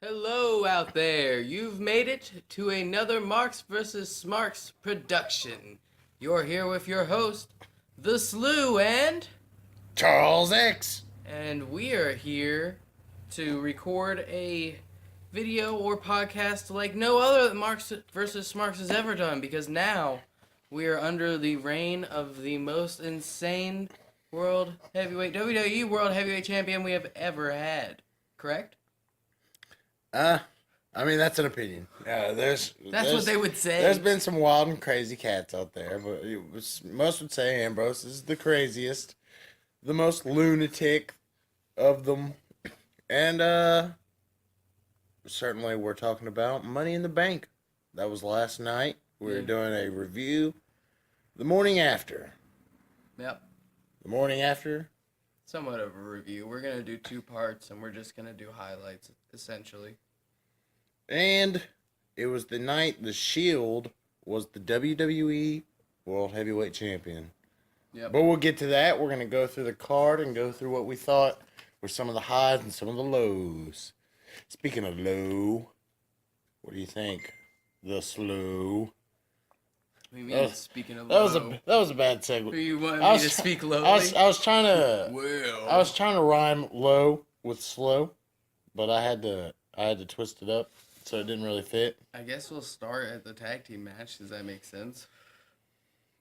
Hello out there. You've made it to another Marks vs. Smarks production. You're here with your host, The Slew, Charles X. and we are here to record a video or podcast like no other that Marks vs. Smarks has ever done, because now we are under the reign of the most insane world heavyweight WWE World Heavyweight Champion we have ever had. Correct? I mean, that's an opinion. That's what they would say. There's been some wild and crazy cats out there, but most would say Ambrose is the craziest, the most lunatic of them. And certainly we're talking about Money in the Bank. That was last night. We were doing a review the morning after. Yep. The morning after? Somewhat of a review. We're going to do two parts, and we're just going to do highlights, essentially. And it was the night the Shield was the WWE World Heavyweight Champion. Yep. But we'll get to that. We're going to go through the card and go through what we thought were some of the highs and some of the lows. Speaking of low, what do you think? The slow. What do you mean, speaking of That low? was a bad segue. You wanted me to speak lowly? I was trying to Well. I was trying to rhyme low with slow, but I had to twist it up so it didn't really fit. I guess we'll start at the tag team match. Does that make sense?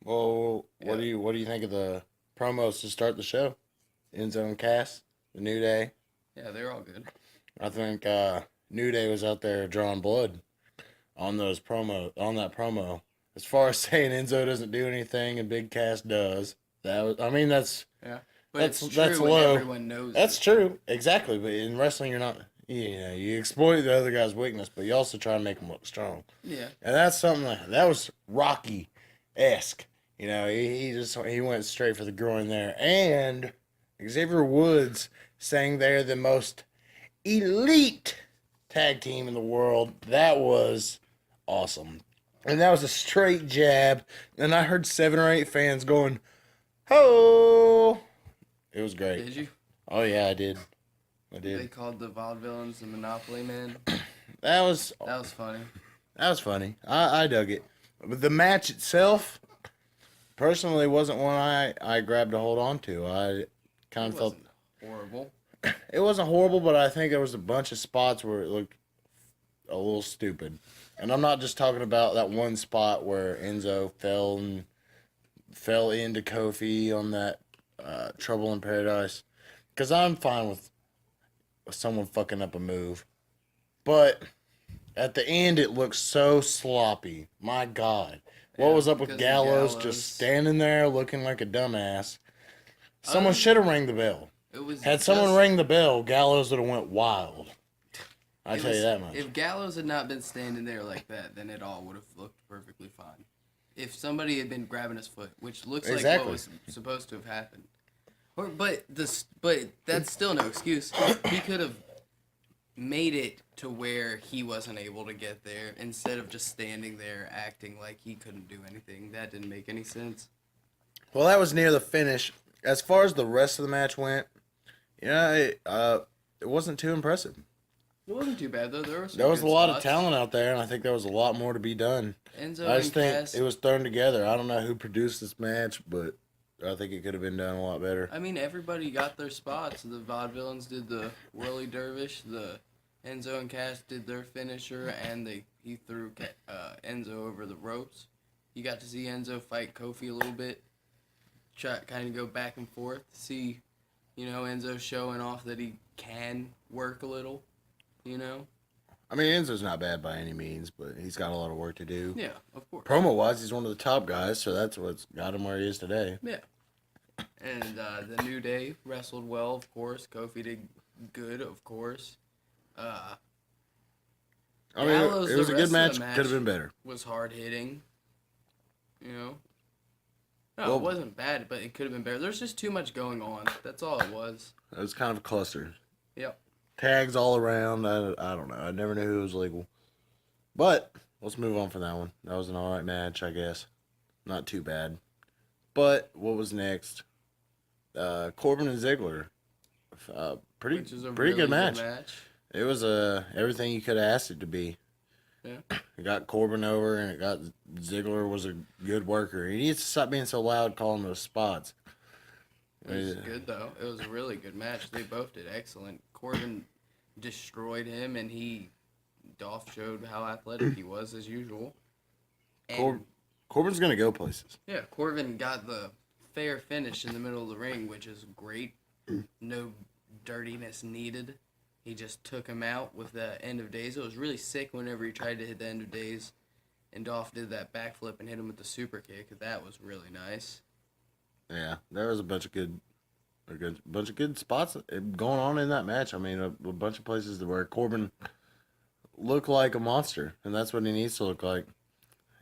Well, what do you think of the promos to start the show? Enzo and Cass, the New Day. Yeah, they're all good. I think New Day was out there drawing blood on that promo. As far as saying Enzo doesn't do anything and Big Cass does, that's Yeah. But it's true when low. everyone knows That's it. true, exactly. But in wrestling, you're not. You exploit the other guy's weakness, but you also try to make him look strong. Yeah. And that's something that was Rocky-esque. He went straight for the groin there. And Xavier Woods saying they're the most elite tag team in the world. That was awesome. And that was a straight jab. And I heard 7 or 8 fans going, "Ho!" It was great. Did you? Oh, yeah, I did. They called the Vaudevillains the Monopoly Man. That was funny. That was funny. I dug it. But the match itself, personally, wasn't one I grabbed a hold on to. I kind of felt horrible. It wasn't horrible, but I think there was a bunch of spots where it looked a little stupid. And I'm not just talking about that one spot where Enzo fell into Kofi on that Trouble in Paradise. Because I'm fine with someone fucking up a move. But at the end, it looked so sloppy. My God. What was up with Gallows just standing there looking like a dumbass? Someone should have rang the bell. Had someone rang the bell, Gallows would have went wild. I tell you that much. If Gallows had not been standing there like that, then it all would have looked perfectly fine. If somebody had been grabbing his foot, which looks like what was supposed to have happened. But that's still no excuse. He could have made it to where he wasn't able to get there instead of just standing there acting like he couldn't do anything. That didn't make any sense. Well, that was near the finish. As far as the rest of the match went, it wasn't too impressive. It wasn't too bad, though. There was a lot of talent out there, and I think there was a lot more to be done. I just think it was thrown together. I don't know who produced this match, but I think it could have been done a lot better. I mean, everybody got their spots. The Vaudevillains did the Whirly Dervish. The Enzo and Cass did their finisher, and he threw Enzo over the ropes. You got to see Enzo fight Kofi a little bit. Kind of go back and forth. See, Enzo showing off that he can work a little, I mean, Enzo's not bad by any means, but he's got a lot of work to do. Yeah, of course. Promo-wise, he's one of the top guys, so that's what's got him where he is today. Yeah. And the New Day wrestled well, of course. Kofi did good, of course. I mean, it was a good match. Could have been better. Was hard-hitting, No, it wasn't bad, but it could have been better. There's just too much going on. That's all it was. It was kind of a cluster. Yep. Tags all around. I don't know. I never knew who was legal. But let's move on from that one. That was an all right match, I guess. Not too bad. But what was next? Corbin and Ziggler. Pretty good match. It was everything you could have asked it to be. Yeah. It got Corbin over, and it got Ziggler was a good worker. He needs to stop being so loud calling those spots. It was good, though. It was a really good match. They both did excellent. Corbin destroyed him, and Dolph showed how athletic he was, as usual. And, Corbin's going to go places. yeah, Corbin got the fair finish in the middle of the ring, which is great. No dirtiness needed. He just took him out with the end of days. It was really sick whenever he tried to hit the end of days, and Dolph did that backflip and hit him with the super kick. That was really nice. Yeah, there was a bunch of good spots going on in that match. I mean, a bunch of places where Corbin looked like a monster, and that's what he needs to look like.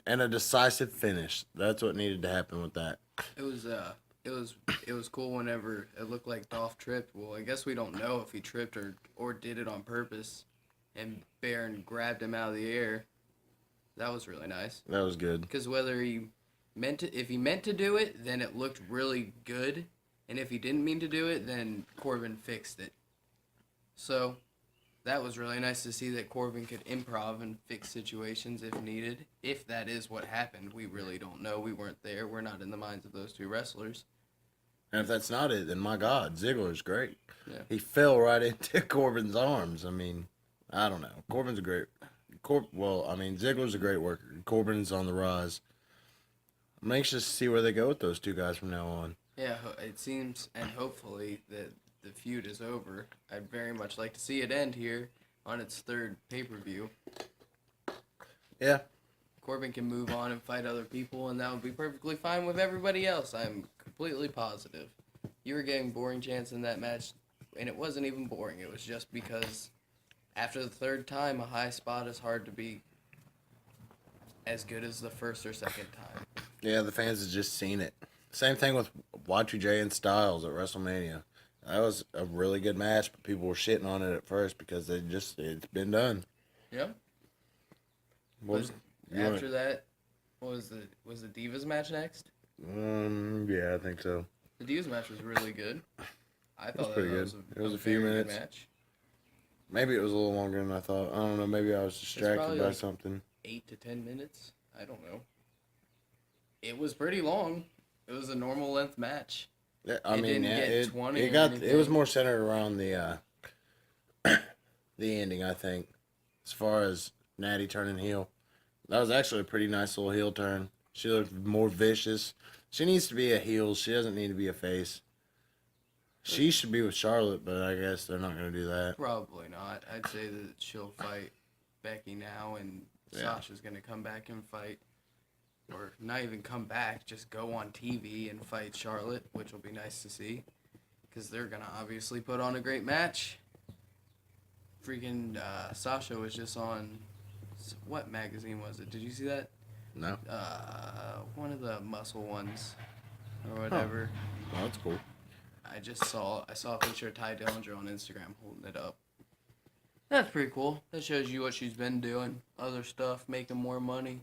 And a decisive finish. That's what needed to happen with that. It was cool whenever it looked like Dolph tripped. Well, I guess we don't know if he tripped or did it on purpose, and Baron grabbed him out of the air. That was really nice. That was good. Because if he meant to do it, then it looked really good, and if he didn't mean to do it, then Corbin fixed it. So, that was really nice to see that Corbin could improv and fix situations if needed. If that is what happened, we really don't know. We weren't there. We're not in the minds of those two wrestlers. And if that's not it, then my God, Ziggler's great. Yeah. He fell right into Corbin's arms. I mean, I don't know. Corbin's a great... Ziggler's a great worker. Corbin's on the rise. I'm anxious to see where they go with those two guys from now on. Yeah, it seems, and hopefully, that the feud is over. I'd very much like to see it end here on its third pay-per-view. Yeah. Corbin can move on and fight other people, and that would be perfectly fine with everybody else. I'm completely positive. You were getting boring chants in that match, and it wasn't even boring. It was just because after the third time, a high spot is hard to be as good as the first or second time. Yeah, the fans have just seen it. Same thing with Y2J and Styles at WrestleMania. That was a really good match, but people were shitting on it at first because it's been done. Yeah. After that, was the Divas match next? Yeah, I think so. The Divas match was really good. I thought pretty good. It was a few minutes. Match. Maybe it was a little longer than I thought. I don't know. Maybe I was distracted by something. 8 to 10 minutes. I don't know. It was pretty long. It was a normal length match. Yeah, It was more centered around the the ending, I think, as far as Natty turning heel. That was actually a pretty nice little heel turn. She looked more vicious. She needs to be a heel. She doesn't need to be a face. She should be with Charlotte, but I guess they're not going to do that. Probably not. I'd say that she'll fight Becky now, and Sasha's going to come back and fight. Or not even come back, just go on TV and fight Charlotte, which will be nice to see. Because they're going to obviously put on a great match. Freaking Sasha was just on... What magazine was it? Did you see that? No. One of the muscle ones. Or whatever. Oh, that's cool. I saw a picture of Ty Dillinger on Instagram holding it up. That's pretty cool. That shows you what she's been doing. Other stuff, making more money,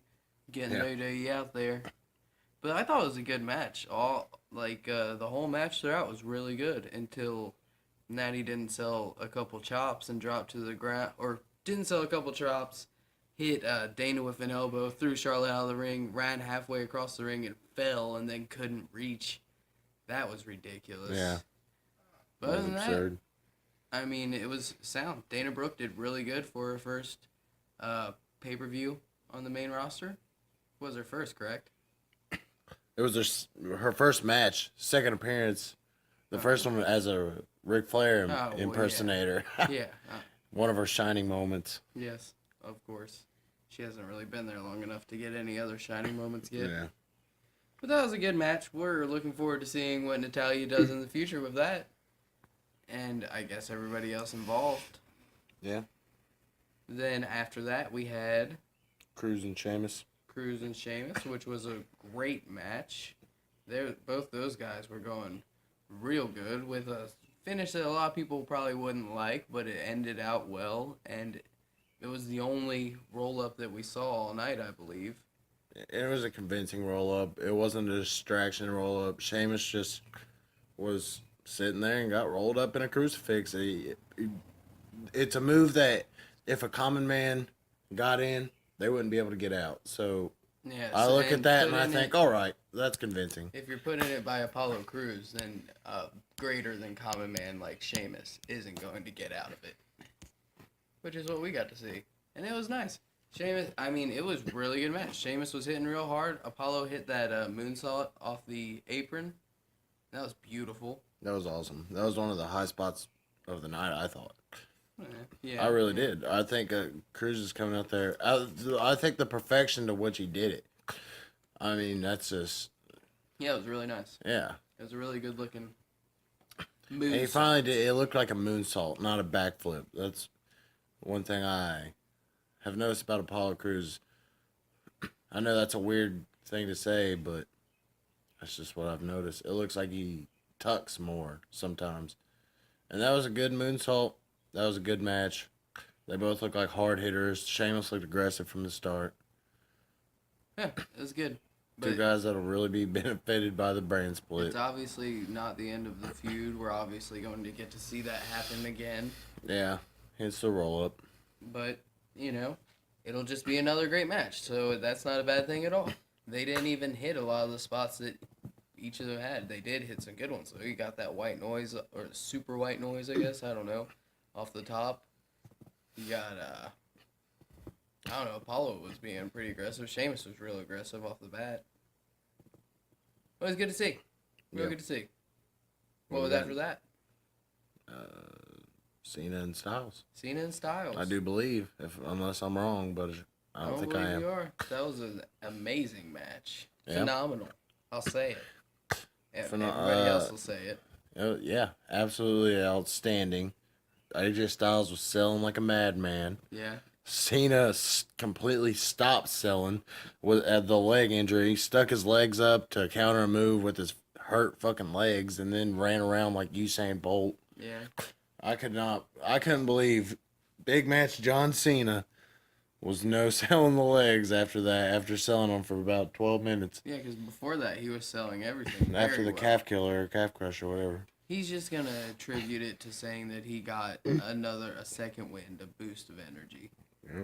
getting WWE out there. But I thought it was a good match. The whole match throughout was really good until Natty didn't sell a couple chops and dropped to the ground, or didn't sell a couple chops, hit Dana with an elbow, threw Charlotte out of the ring, ran halfway across the ring and fell, and then couldn't reach. That was ridiculous. Yeah. But other than that, I mean, it was sound. Dana Brooke did really good for her first pay-per-view on the main roster. It was her first, correct? It was her first match, second appearance. The first one as a Ric Flair impersonator. Yeah. One of her shining moments. Yes, of course. She hasn't really been there long enough to get any other shining moments yet. Yeah. But that was a good match. We're looking forward to seeing what Natalya does in the future with that. And I guess everybody else involved. Yeah. Then after that, we had... Cruz and Sheamus, which was a great match. Both those guys were going real good with a finish that a lot of people probably wouldn't like, but it ended out well. And it was the only roll-up that we saw all night, I believe. It was a convincing roll-up. It wasn't a distraction roll-up. Sheamus just was sitting there and got rolled up in a crucifix. He it's a move that if a common man got in, they wouldn't be able to get out. So Yeah, I so, look at that and I putting think, it, all right, that's convincing. if you're putting it by Apollo Crews, then greater than common man like Sheamus isn't going to get out of it, which is what we got to see, and it was nice. Sheamus, I mean, it was really good match. Sheamus was hitting real hard. Apollo hit that moonsault off the apron. That was beautiful. That was awesome. That was one of the high spots of the night, I thought. Yeah, I really did. I think Cruz is coming out there. I think the perfection to which he did it. I mean, that's just. Yeah, it was really nice. Yeah. It was a really good looking And he finally did. It looked like a moonsault, not a backflip. That's one thing I have noticed about Apollo Crews. I know that's a weird thing to say, but that's just what I've noticed. It looks like he tucks more sometimes. And that was a good moonsault. That was a good match. They both look like hard hitters. Sheamus looked aggressive from the start. Yeah, it was good. Two guys that'll really be benefited by the brand split. It's obviously not the end of the feud. We're obviously going to get to see that happen again. Yeah, it's the roll up. But, you know, it'll just be another great match. So that's not a bad thing at all. They didn't even hit a lot of the spots that each of them had. They did hit some good ones. So you got that white noise, or super white noise, I guess. I don't know. Off the top. You got, I don't know, Apollo was being pretty aggressive. Sheamus was real aggressive off the bat. It was good to see. Real good to see. What was after that? Cena and Styles. Cena and Styles. I do believe, unless I'm wrong, but I don't think I am. You are. That was an amazing match. Yeah. Phenomenal. I'll say it. Everybody else will say it. Yeah, absolutely outstanding. AJ Styles was selling like a madman. Yeah. Cena completely stopped selling at the leg injury. He stuck his legs up to counter a move with his hurt fucking legs and then ran around like Usain Bolt. Yeah. I couldn't believe big match John Cena was no selling the legs after that, after selling them for about 12 minutes. Yeah, because before that, he was selling everything. After the calf killer or calf crusher, whatever. He's just going to attribute it to saying that he got a second wind, a boost of energy. Yeah,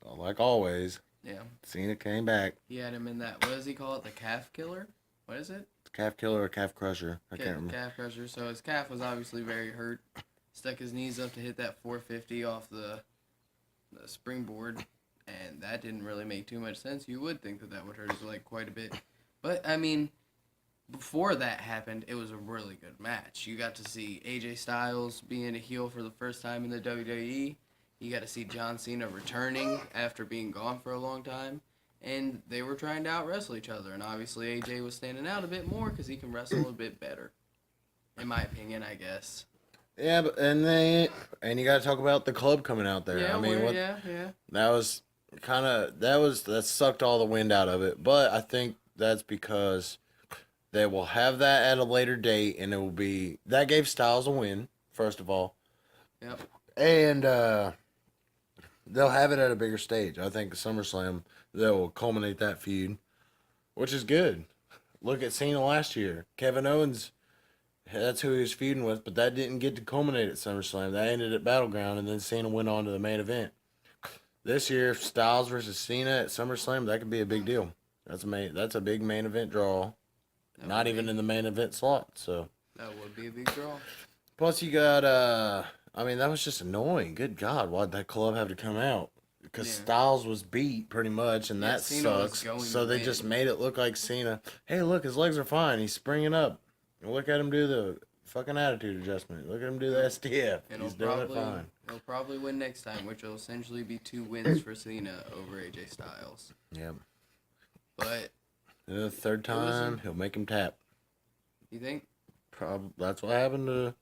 like always. Yeah. Cena came back. He had him in that, what does he call it, the calf killer? What is it? Calf killer or calf crusher. I can't remember. Calf crusher. So his calf was obviously very hurt. Stuck his knees up to hit that 450 off the springboard, and that didn't really make too much sense. You would think that would hurt his leg quite a bit. But, I mean, before that happened, it was a really good match. You got to see AJ Styles being a heel for the first time in the WWE. You got to see John Cena returning after being gone for a long time. And they were trying to out-wrestle each other. And obviously AJ was standing out a bit more because he can wrestle a bit better. In my opinion, I guess. Yeah, but and you got to talk about the club coming out there. Yeah, I mean, yeah. That sucked all the wind out of it. But I think that's because they will have that at a later date, and it will be that gave Styles a win first of all. Yep. And they'll have it at a bigger stage. I think SummerSlam they will culminate that feud, which is good. Look at Cena last year. Kevin Owens. That's who he was feuding with, but that didn't get to culminate at SummerSlam. That ended at Battleground, and then Cena went on to the main event. This year, Styles versus Cena at SummerSlam, that could be a big deal. That's a big main event draw. Not even in the main event slot, so. That would be a big draw. Plus, you got, I mean, that was just annoying. Good God, why'd that club have to come out? Because Styles was beat pretty much, and that sucks. So they just made it look like Cena. Hey, look, his legs are fine. He's springing up. Look at him do the fucking attitude adjustment. Look at him do the STF. He's doing it fine. He'll probably win next time, which will essentially be 2 wins for Cena over AJ Styles. Yep. But the third time, he'll make him tap. You think? That's what happened to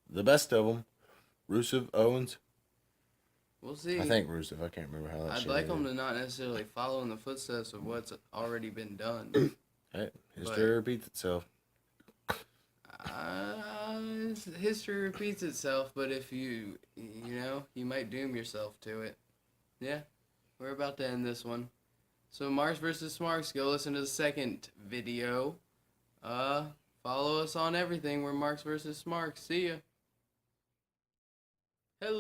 the best of them. Rusev, Owens. We'll see. I think Rusev. I can't remember how that I'd like him to not necessarily follow in the footsteps of what's already been done. Hey, history repeats itself. History repeats itself, but if you might doom yourself to it. Yeah, we're about to end this one. So MarksvsSmarks, go listen to the second video. Follow us on everything. We're MarksvsSmarks. See ya.